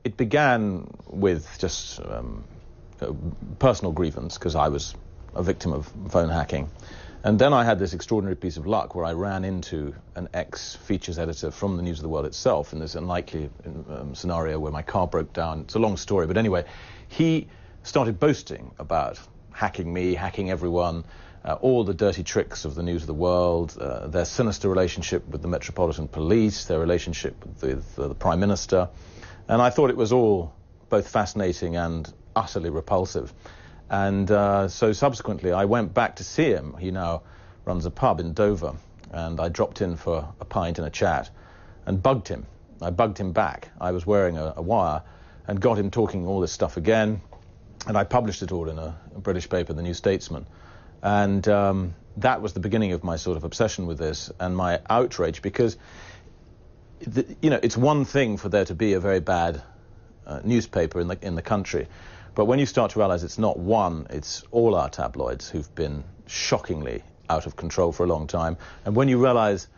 it began with just personal grievance, because I was a victim of phone hacking. And then I had this extraordinary piece of luck where I ran into an ex-features editor from the News of the World itself in this unlikely scenario where my car broke down. It's a long story, but anyway, he started boasting about hacking me, hacking everyone, all the dirty tricks of the News of the World, their sinister relationship with the Metropolitan Police, their relationship with the Prime Minister. And I thought it was all both fascinating and utterly repulsive. And so subsequently I went back to see him. He now runs a pub in Dover, and I dropped in for a pint and a chat and bugged him. I bugged him back. I was wearing a wire and got him talking all this stuff again, and I published it all in a British paper, the New Statesman. And that was the beginning of my sort of obsession with this and my outrage, because it's one thing for there to be a very bad newspaper in the country. But when you start to realize it's not one, it's all our tabloids who've been shockingly out of control for a long time. And when you realize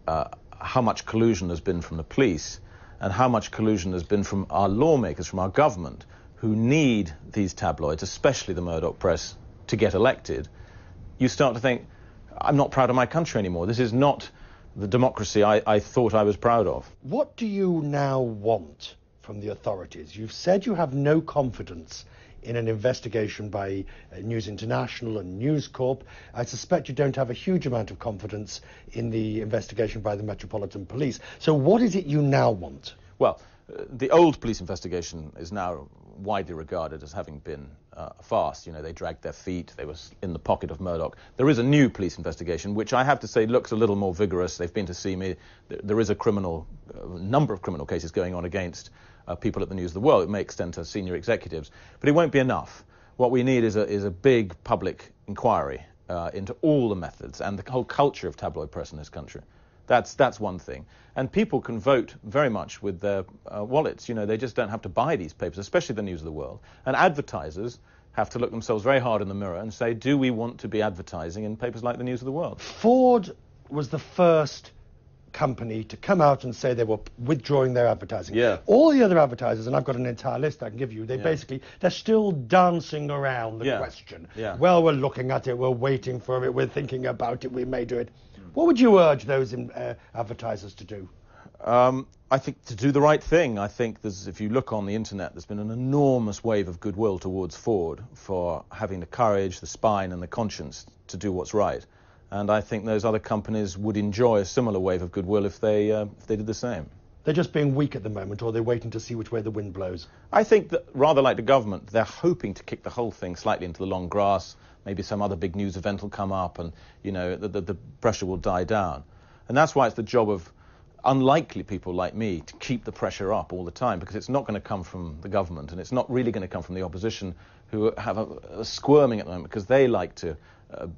how much collusion has been from the police and how much collusion has been from our lawmakers, from our government, who need these tabloids, especially the Murdoch press, to get elected, you start to think, I'm not proud of my country anymore. This is not the democracy I thought I was proud of. What do you now want from the authorities? You've said you have no confidence in an investigation by News International and News Corp. I suspect you don't have a huge amount of confidence in the investigation by the Metropolitan Police. So what is it you now want? Well, the old police investigation is now widely regarded as having been a farce. You know, they dragged their feet, they were in the pocket of Murdoch. There is a new police investigation, which I have to say looks a little more vigorous. They've been to see me. There is a number of criminal cases going on against people at the News of the World. It may extend to senior executives, but it won't be enough. What we need is a big public inquiry into all the methods and the whole culture of tabloid press in this country. That's one thing. And people can vote very much with their wallets. You know, they just don't have to buy these papers, especially the News of the World. And advertisers have to look themselves very hard in the mirror and say, do we want to be advertising in papers like the News of the World? Ford was the first company to come out and say they were withdrawing their advertising. Yeah. All the other advertisers, and I've got an entire list I can give you, they're still dancing around the question. Yeah. Well, we're looking at it, we're waiting for it, we're thinking about it, we may do it. What would you urge those advertisers to do? I think to do the right thing. I think if you look on the internet, there's been an enormous wave of goodwill towards Ford for having the courage, the spine and the conscience to do what's right. And I think those other companies would enjoy a similar wave of goodwill if they did the same. They're just being weak at the moment, or they're waiting to see which way the wind blows? I think that, rather like the government, they're hoping to kick the whole thing slightly into the long grass. Maybe some other big news event will come up and, you know, the pressure will die down. And that's why it's the job of unlikely people like me to keep the pressure up all the time, because it's not going to come from the government, and it's not really going to come from the opposition, who have a squirming at the moment because they like to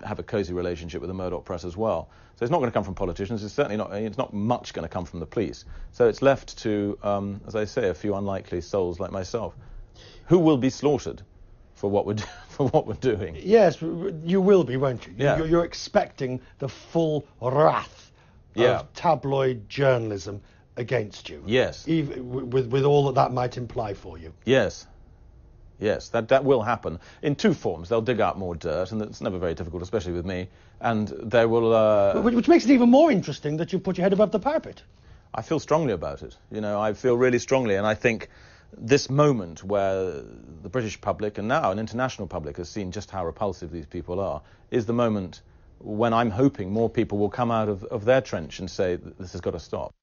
have a cosy relationship with the Murdoch press as well. So it's not going to come from politicians. It's certainly not. It's not much going to come from the police. So it's left to, as I say, a few unlikely souls like myself, who will be slaughtered for what we're doing. Yes, you will be, won't you? Yeah. You're expecting the full wrath of tabloid journalism against you. Yes. Even with all that might imply for you. Yes. Yes, that will happen in two forms. They'll dig out more dirt, and it's never very difficult, especially with me, and they will... Which makes it even more interesting that you put your head above the parapet. I feel strongly about it. You know, I feel really strongly, and I think this moment where the British public, and now an international public, has seen just how repulsive these people are, is the moment when I'm hoping more people will come out of their trench and say, this has got to stop.